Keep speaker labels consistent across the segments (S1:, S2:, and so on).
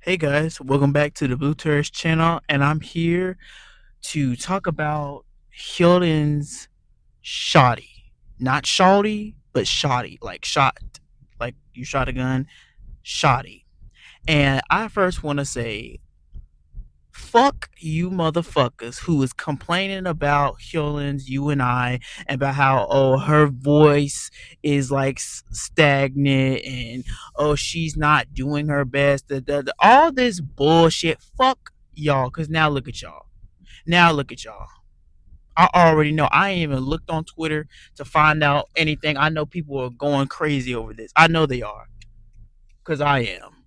S1: Hey guys, welcome back to the Blue Tourist channel, and I'm here to talk about Hyolyn's Shotty. Not Shawty, but Shotty, like shot, like you shot a gun, Shotty. And I first want to say, fuck you motherfuckers who is complaining about Hyolyn's You and I, and about how, oh, her voice is like stagnant, and oh, she's not doing her best, all this bullshit. Fuck y'all, because now look at y'all. Now look at y'all. I already know. I ain't even looked on Twitter to find out anything. I know people are going crazy over this. I know they are, because I am.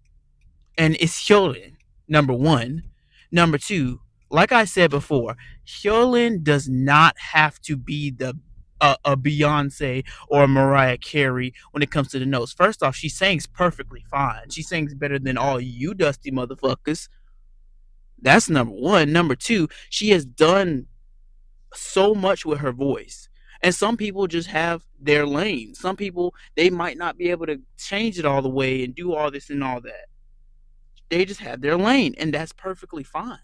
S1: And it's Hyolyn, number one. Number two, like I said before, Hyolyn does not have to be a Beyonce or a Mariah Carey when it comes to the notes. First off, she sings perfectly fine. She sings better than all you dusty motherfuckers. That's number one. Number two, she has done so much with her voice. And some people just have their lane. Some people, they might not be able to change it all the way and do all this and all that. They just have their lane, and that's perfectly fine.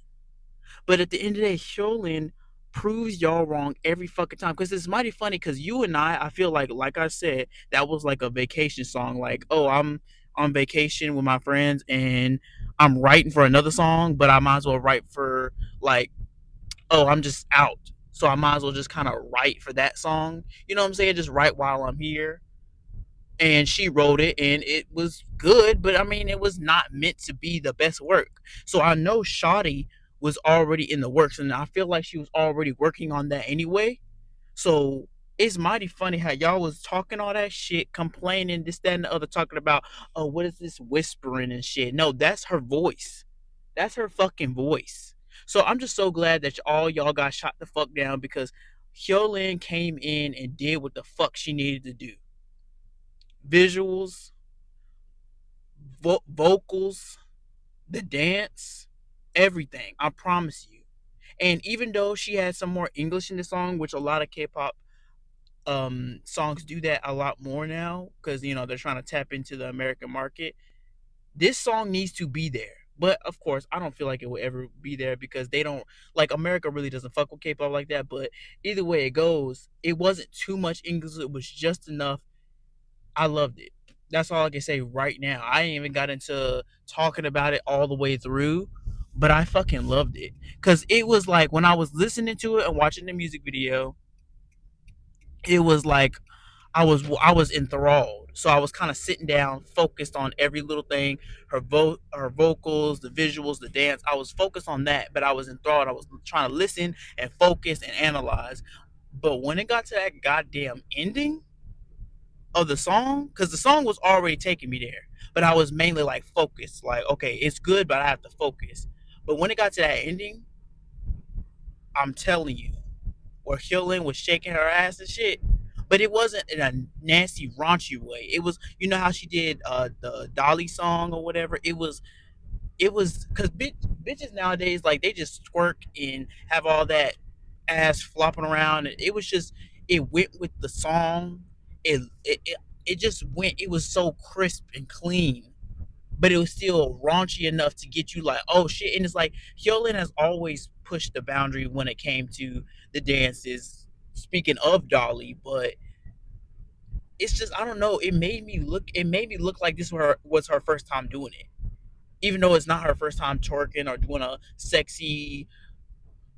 S1: But at the end of the day, Hyolyn proves y'all wrong every fucking time. Because it's mighty funny. Because you and I feel like I said, that was like a vacation song. Like, oh, I'm on vacation with my friends, and I'm writing for another song, but I might as well write for like, oh, I'm just out. So I might as well just kind of write for that song. You know what I'm saying? Just write while I'm here, and she wrote it and it was good, but I mean it was not meant to be the best work. So I know Shotty was already in the works, and I feel like she was already working on that anyway. So it's mighty funny how y'all was talking all that shit, complaining this, that, and the other, talking about, oh, what is this whispering and shit. No, that's her voice. That's her fucking voice. So I'm just so glad that all y'all got shot the fuck down, because Hyolyn came in and did what the fuck she needed to do. Visuals, vocals, the dance, everything. I promise you. And even though she had some more English in the song, which a lot of K-pop songs do that a lot more now, because they're trying to tap into the American market. This song needs to be there. But of course, I don't feel like it will ever be there, because they don't, like, America really doesn't fuck with K-pop like that. But either way it goes, it wasn't too much English. It was just enough. I loved it. That's all I can say right now. I ain't even got into talking about it all the way through, but I fucking loved it. Cause it was like, when I was listening to it and watching the music video, it was like I was enthralled. So I was kind of sitting down, focused on every little thing, her vocals, the visuals, the dance. I was focused on that, but I was enthralled. I was trying to listen and focus and analyze. But when it got to that goddamn ending of the song, because the song was already taking me there, but I was mainly like focused, like, okay, it's good, but I have to focus. But when it got to that ending, I'm telling you, where Hyolyn was shaking her ass and shit, but it wasn't in a nasty raunchy way. It was, how she did the Dolly song or whatever. It was because bitches nowadays, like, they just twerk and have all that ass flopping around. It was just, it went with the song. It just went. It was so crisp and clean, but it was still raunchy enough to get you like, oh shit. And it's like, Hyolyn has always pushed the boundary when it came to the dances. Speaking of Dolly, but it's just, I don't know. It made me look like this was her first time doing it, even though it's not her first time twerking or doing a sexy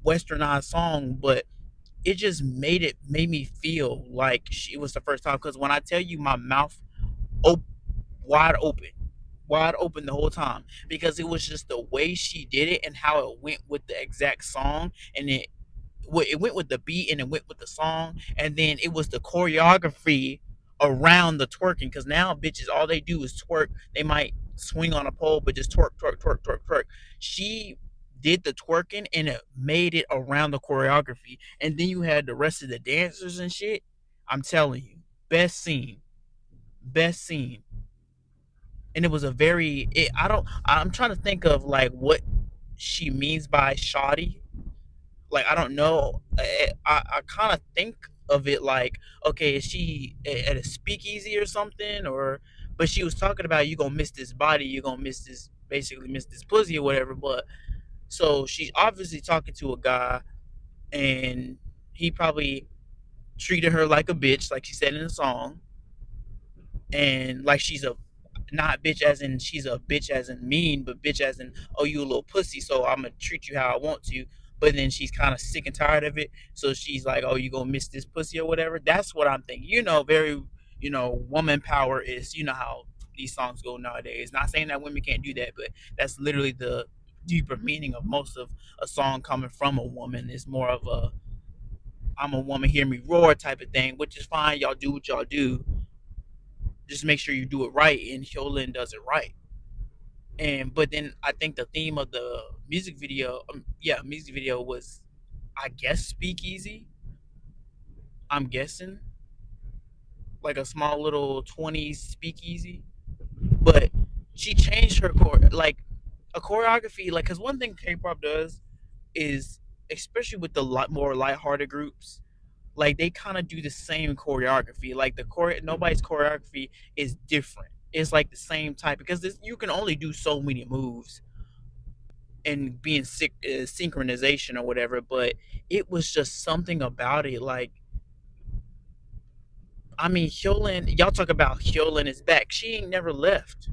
S1: westernized song. But it made me feel like she was the first time, because when I tell you, my mouth op- wide open, wide open the whole time, because it was just the way she did it and how it went with the exact song. And it went with the beat and it went with the song, and then it was the choreography around the twerking, because now bitches, all they do is twerk. They might swing on a pole, but just twerk, twerk, twerk, twerk, twerk. She did the twerking and it made it around the choreography, and then you had the rest of the dancers and shit. I'm telling you, best scene, best scene. And it was a very I'm trying to think of like what she means by shoddy. Like, I don't know. I kind of think of it like, okay, is she at a speakeasy or something, or, but she was talking about, you gonna miss this body, you gonna miss this basically miss this pussy or whatever. But so she's obviously talking to a guy, and he probably treated her like a bitch, like she said in the song, and like she's a not bitch as in she's a bitch as in mean, but bitch as in oh you a little pussy, so I'm gonna treat you how I want to. But then she's kind of sick and tired of it, so she's like, oh you gonna miss this pussy or whatever. That's what I'm thinking. Very woman power is how these songs go nowadays. Not saying that women can't do that, but that's literally the deeper meaning of most of a song coming from a woman. Is more of a I'm a woman, hear me roar type of thing, which is fine. Y'all do what y'all do, just make sure you do it right, and Hyolyn does it right. And but then I think the theme of the music video was, I guess, speakeasy. I'm guessing like a small little 20s speakeasy, but she changed her like a choreography, like because one thing K-pop does is, especially with the lot more lighthearted groups, like they kind of do the same choreography. Like nobody's choreography is different. It's like the same type because you can only do so many moves and being synchronization or whatever. But it was just something about it. Like I mean, Hyolyn, y'all talk about Hyolyn is back. She ain't never left.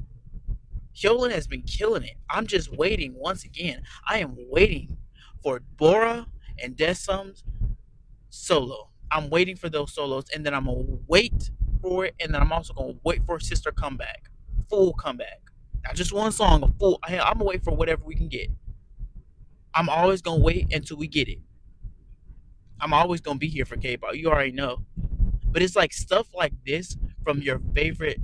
S1: Hyolyn has been killing it. I'm just waiting once again. I am waiting for Bora and Desum's solo. I'm waiting for those solos, and then I'm gonna wait for it, and then I'm also gonna wait for a sister comeback, full comeback. Not just one song, a full. I'm gonna wait for whatever we can get. I'm always gonna wait until we get it. I'm always gonna be here for K-pop. You already know. But it's like stuff like this from your favorite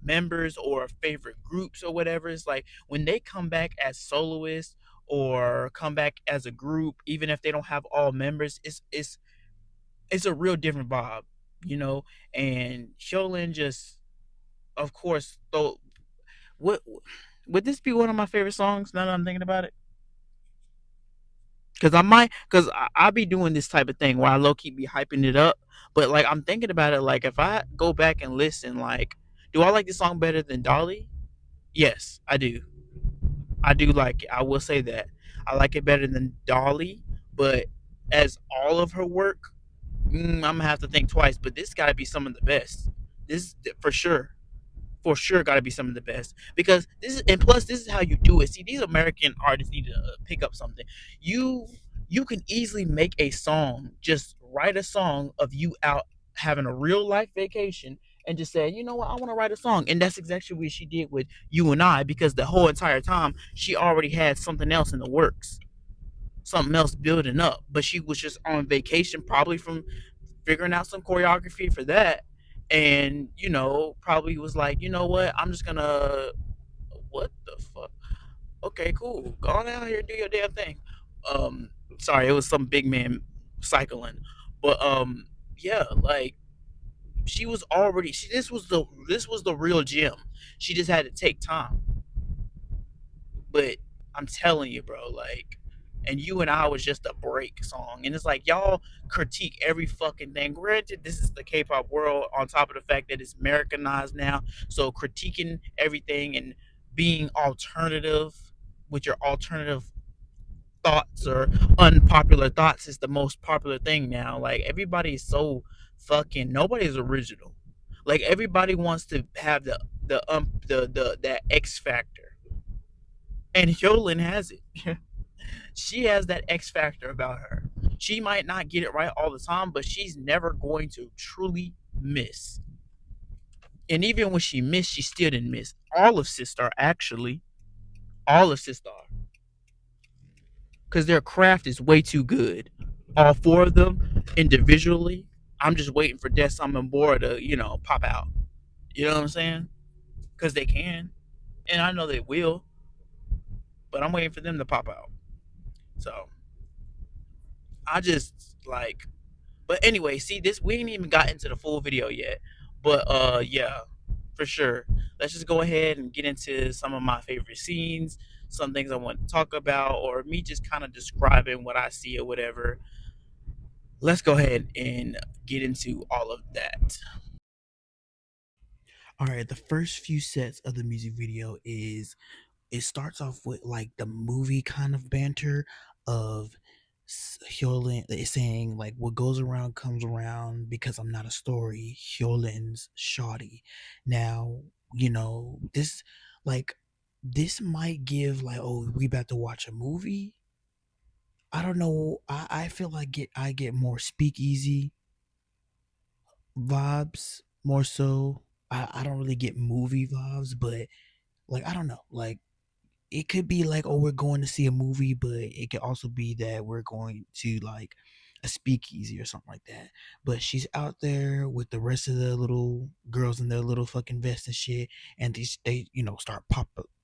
S1: members or favorite groups or whatever. It's like when they come back as soloists or come back as a group, even if they don't have all members, it's a real different vibe, you know. And Hyolyn just, of course, though, what would this be one of my favorite songs? Now that I'm thinking about it, because I be doing this type of thing where I low key be hyping it up, but like I'm thinking about it, like if I go back and listen, like, do I like this song better than Dolly? Yes, I do. I do like it. I will say that I like it better than Dolly, but as all of her work, I'm gonna have to think twice. But this got to be some of the best. This for sure, for sure, got to be some of the best because this is, and plus this is how you do it. See, these American artists need to pick up something. You you can easily make a song, just write a song of you out having a real life vacation and just say, you know what, I want to write a song. And that's exactly what she did with You and I, because the whole entire time she already had something else in the works, something else building up. But she was just on vacation, probably from figuring out some choreography for that. And, probably was like, you know what, I'm just gonna, what the fuck? Okay, cool. Go on out here, do your damn thing. Um, Sorry, it was some big man cycling. But yeah, like she was already this was the real gym. She just had to take time. But I'm telling you, bro, like, and You and I was just a break song. And it's like y'all critique every fucking thing. Granted, this is the K-pop world, on top of the fact that it's Americanized now. So critiquing everything and being alternative with your alternative thoughts or unpopular thoughts is the most popular thing now. Like everybody is so fucking nobody's original. Like everybody wants to have the that X factor. And Hyolyn has it. She has that X factor about her. She might not get it right all the time, but she's never going to truly miss. And even when she missed, she still didn't miss. All of Sistar, actually, all of Sistar, because their craft is way too good. All four of them individually. I'm just waiting for Desam and Bora to, pop out. You know what I'm saying? Because they can, and I know they will, but I'm waiting for them to pop out. So I just like, but anyway, see this we ain't even got into the full video yet. But yeah, for sure. Let's just go ahead and get into some of my favorite scenes, some things I want to talk about, or me just kind of describing what I see or whatever. Let's go ahead and get into all of that. All right, the first few sets of the music video is
S2: it starts off with like the movie kind of banter of Hyolyn is saying like what goes around comes around because I'm not a story. Hyolyn's Shotty. Now, this like this might give like, oh, we about to watch a movie. I don't know. I feel like I get more speakeasy vibes more so. I don't really get movie vibes, but like I don't know. Like it could be like, oh, we're going to see a movie, but it could also be that we're going to like a speakeasy or something like that. But she's out there with the rest of the little girls in their little fucking vests and shit, and they start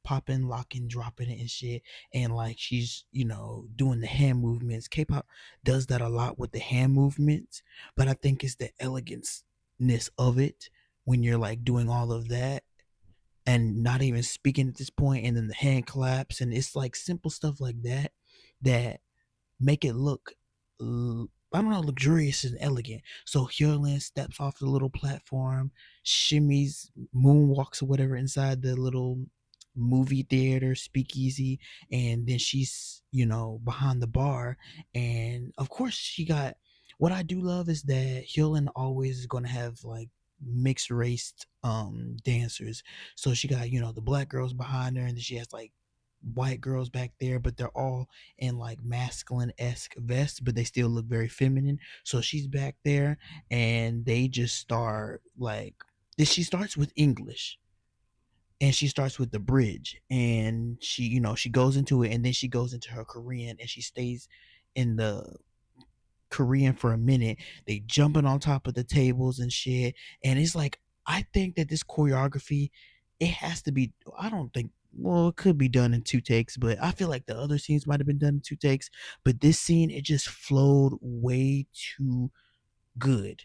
S2: popping, locking, dropping it and shit, and like she's doing the hand movements. K-pop does that a lot with the hand movements, but I think it's the elegance of it when you're like doing all of that and not even speaking at this point, and then the hand claps, and it's like simple stuff like that that make it look I don't know, luxurious and elegant. So Hyolyn steps off the little platform, shimmies, moonwalks or whatever inside the little movie theater speakeasy, and then she's behind the bar, and of course she got. What I do love is that Hyolyn always is going to have like mixed race dancers. So she got the black girls behind her, and then she has like white girls back there, but they're all in like masculine esque vests, but they still look very feminine. So she's back there, and they just start like this. She starts with English, and she starts with the bridge, and she goes into it, and then she goes into her Korean, and she stays in the Korean for a minute. They jumping on top of the tables and shit. And it's like I think that this choreography, it has to be. I don't think. Well, it could be done in two takes, but I feel like the other scenes might have been done in two takes. But this scene, it just flowed way too good.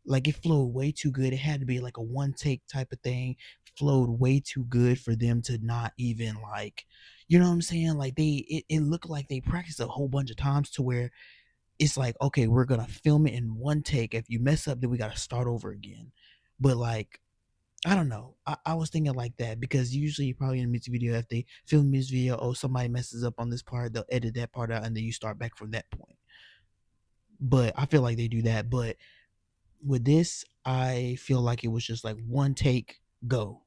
S2: Like it flowed way too good. It had to be like a one take type of thing. Flowed way too good for them to not even like, you know what I'm saying? Like it looked like they practiced a whole bunch of times to where it's like, okay, we're gonna film it in one take. If you mess up, then we gotta start over again. But like, I don't know. I was thinking like that because usually probably in a music video, if they film a music video, oh, somebody messes up on this part, they'll edit that part out and then you start back from that point. But I feel like they do that. But with this, I feel like it was just like one take, go,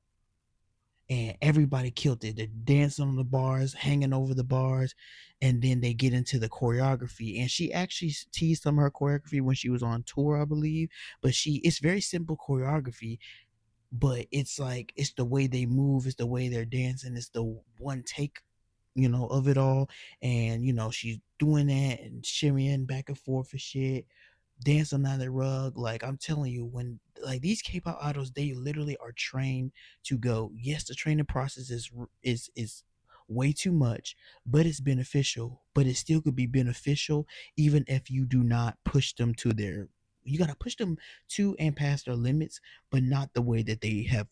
S2: and everybody killed it. They're dancing on the bars, hanging over the bars, and then they get into the choreography. And she actually teased some of her choreography when she was on tour, I believe. But it's very simple choreography, but it's like it's the way they move, it's the way they're dancing, it's the one take, of it all. And she's doing that and shimmying back and forth and shit, dance on the rug. Like I'm telling you, when like these K-pop idols, they literally are trained to go. Yes, the training process is way too much, but it's beneficial. But it still could be beneficial even if you do not push them to their. You gotta push them to and past their limits, but not the way that they have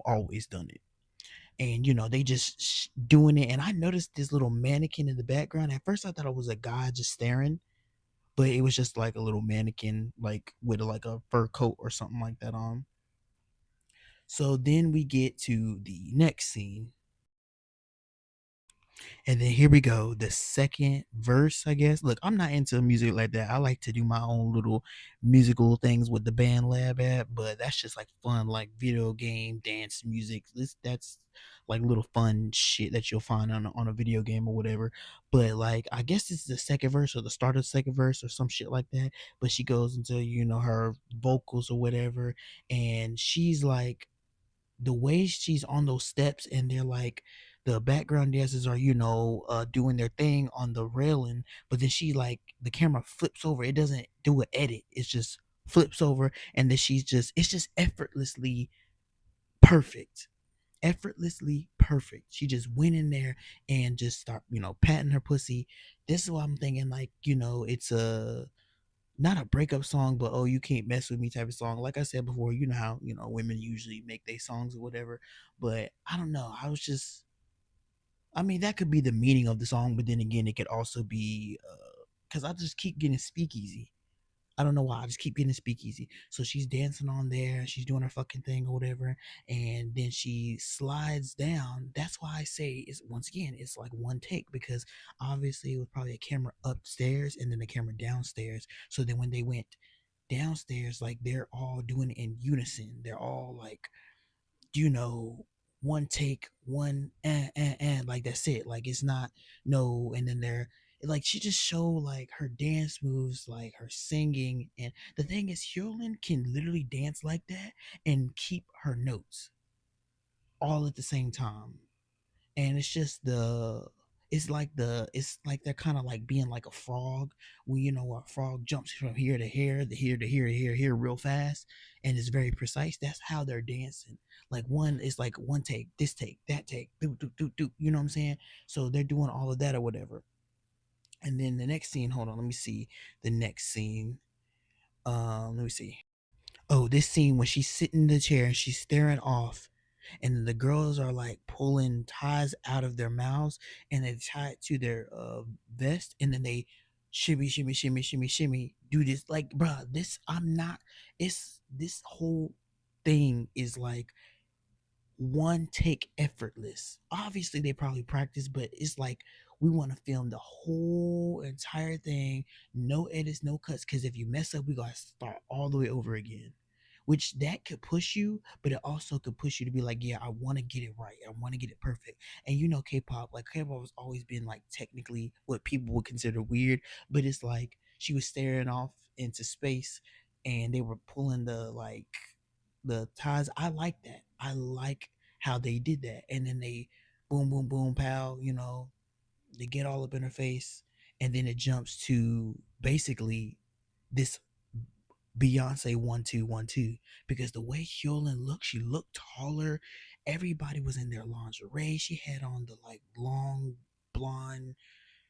S2: always done it. And they just doing it. And I noticed this little mannequin in the background. At first, I thought it was a guy just staring, but it was just like a little mannequin, like with like a fur coat or something like that on. So then we get to the next scene, and then here we go, the second verse, I guess. Look, I'm not into music like that. I like to do my own little musical things with the band lab app, but that's just like fun, like video game, dance, music. That's like little fun shit that you'll find on a video game or whatever. But like, I guess this is the second verse or the start of the second verse or some shit like that. But she goes into her vocals or whatever, and she's like the way she's on those steps, and they're like the background dancers are doing their thing on the railing, but then she like the camera flips over, it doesn't do an edit, it's just flips over, and then it's just perfect effortlessly perfect. She just went in there and just start patting her pussy. This is what I'm thinking, like it's a not a breakup song, but oh, you can't mess with me type of song. Like I said before, you know how women usually make their songs or whatever. But I don't know. I mean, that could be the meaning of the song, but then again, it could also be because I just keep getting speakeasy. I don't know why. I just keep getting speakeasy. So she's dancing on there. She's doing her fucking thing or whatever. And then she slides down. That's why I say it's once again, it's like one take because obviously it was probably a camera upstairs and then a camera downstairs. So then when they went downstairs, like they're all doing it in unison. They're all like, you know, one take, one and like that's it. Like it's not no, and then they're like she just show like her dance moves, like her singing, and the thing is, Hyolyn can literally dance like that and keep her notes all at the same time, and it's just it's like they're kind of like being like a frog when you know a frog jumps from here to here to here to here to here here real fast and it's very precise. That's how they're dancing. Like one is like one take, this take, that take, do do do do, you know what I'm saying? So they're doing all of that or whatever. And then the next scene, hold on, let me see the next scene. Let me see. Oh, this scene when she's sitting in the chair and she's staring off, and the girls are like pulling ties out of their mouths and they tie it to their vest, and then they shimmy, shimmy, shimmy, shimmy, shimmy, do this. Like, bruh, this I'm not. It's this whole thing is like one take effortless. Obviously, they probably practice, but it's like we want to film the whole entire thing, no edits, no cuts. Because if you mess up, we gotta start all the way over again. Which that could push you, but it also could push you to be like, yeah, I want to get it right. I want to get it perfect. And you know, K-pop, like K-pop has always been like technically what people would consider weird, but it's like she was staring off into space, and they were pulling the ties. I like that. I like how they did that. And then they boom, boom, boom, pow, you know, they get all up in her face. And then it jumps to basically this Beyonce 1 2 1 2 because the way Hyolyn looked, she looked taller. Everybody was in their lingerie. She had on the like long blonde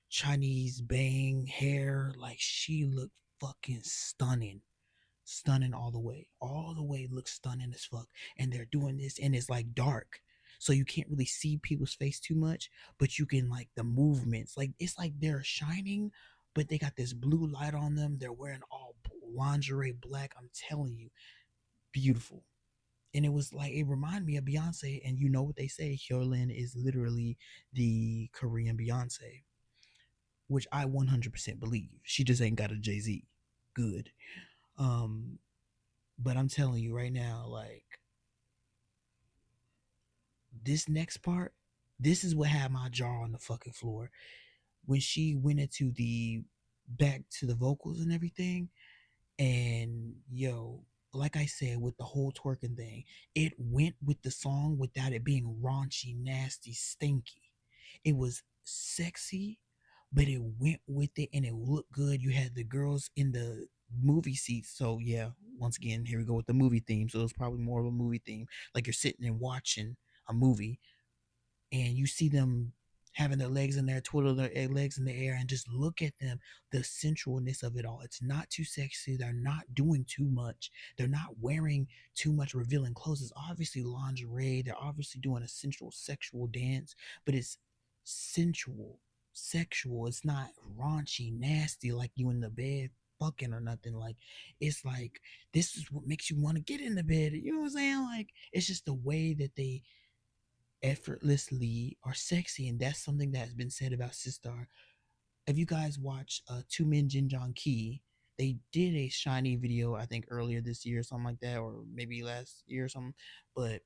S2: Chinese bang hair. Like she looked fucking stunning, stunning all the way looks stunning as fuck. And they're doing this and it's like dark, so you can't really see people's face too much, but you can like the movements, like it's like they're shining, but they got this blue light on them. They're wearing all lingerie black. I'm telling you, beautiful. And it was like it reminded me of Beyonce, and you know what they say, Hyolyn is literally the Korean Beyonce, which I 100% believe. She just ain't got a Jay-Z. Good. um but I'm telling you right now, like this next part, this is what had my jaw on the fucking floor. When she went into the back to the vocals and everything, and yo, like I said, with the whole twerking thing, it went with the song without it being raunchy, nasty, stinky. It was sexy, but it went with it and it looked good. You had the girls in the movie seats. So yeah, once again, here we go with the movie theme. So it's probably more of a movie theme. Like you're sitting and watching a movie and you see them having their legs in there, twiddle their legs in the air, and just look at them, the sensualness of it all. It's not too sexy. They're not doing too much. They're not wearing too much revealing clothes. It's obviously lingerie. They're obviously doing a sensual, sexual dance, but it's sensual, sexual. It's not raunchy, nasty like you in the bed fucking or nothing. Like it's like this is what makes you want to get in the bed. You know what I'm saying? Like it's just the way that they effortlessly are sexy, and that's something that has been said about Sistar. If you guys watch Two Men Jinjong Ki, they did a shiny video I think earlier this year or something like that, or maybe last year or something. But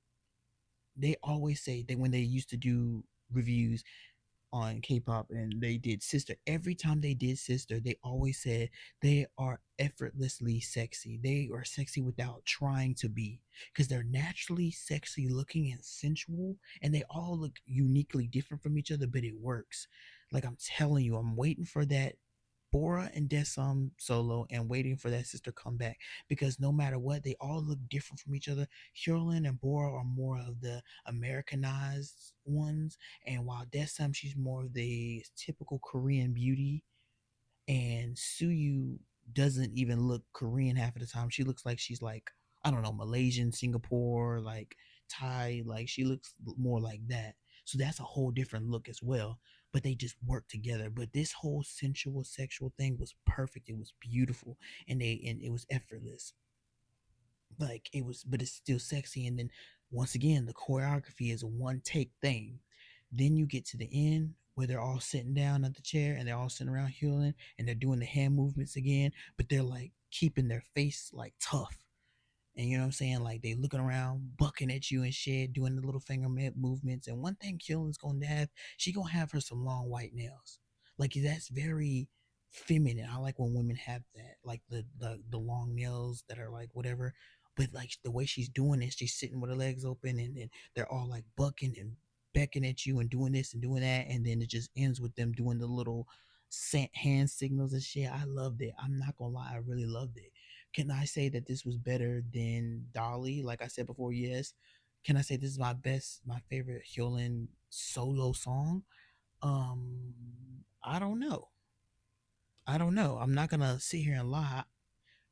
S2: they always say that when they used to do reviews on K-pop and they did Sister, every time they did Sister, they always said they are effortlessly sexy. They are sexy without trying to be, because they're naturally sexy looking and sensual, and they all look uniquely different from each other, but it works. Like I'm telling you, I'm waiting for that Bora and Desam solo and waiting for that sister comeback, because no matter what, they all look different from each other. Hyolyn and Bora are more of the Americanized ones, and while Desam, she's more of the typical Korean beauty, and Suyu doesn't even look Korean half of the time. She looks like she's like, I don't know, Malaysian, Singapore, like Thai, like she looks more like that. So that's a whole different look as well. But they just work together. But this whole sensual sexual thing was perfect. It was beautiful, and it was effortless. Like it was, but it's still sexy. And then once again, the choreography is a one take thing. Then you get to the end where they're all sitting down at the chair and they're all sitting around healing and they're doing the hand movements again, but they're like keeping their face like tough. And you know what I'm saying? Like they looking around, bucking at you and shit, doing the little finger movements. And one thing Killen's gonna have, she gonna have her some long white nails. Like that's very feminine. I like when women have that, like the long nails that are like whatever. But like the way she's doing it, she's sitting with her legs open, and they're all like bucking and becking at you and doing this and doing that, and then it just ends with them doing the little hand signals and shit. I loved it. I'm not gonna lie, I really loved it. Can I say that this was better than Dolly? Like I said before, yes. Can I say this is my favorite Hyolyn solo song? I don't know. I don't know. I'm not gonna sit here and lie.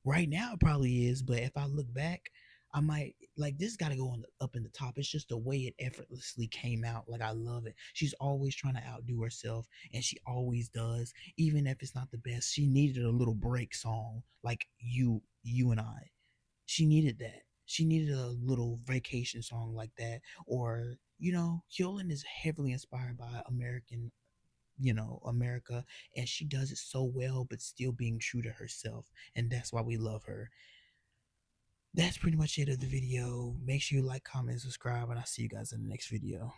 S2: Right now, it probably is, but if I look back, I might like this. Got to go up in the top. It's just the way it effortlessly came out. Like I love it. She's always trying to outdo herself, and she always does, even if it's not the best. She needed a little break song, like you and I. She needed that. She needed a little vacation song like that, or Hyolyn is heavily inspired by America, and she does it so well, but still being true to herself, and that's why we love her. That's pretty much it of the video. Make sure you like, comment, subscribe, and I'll see you guys in the next video.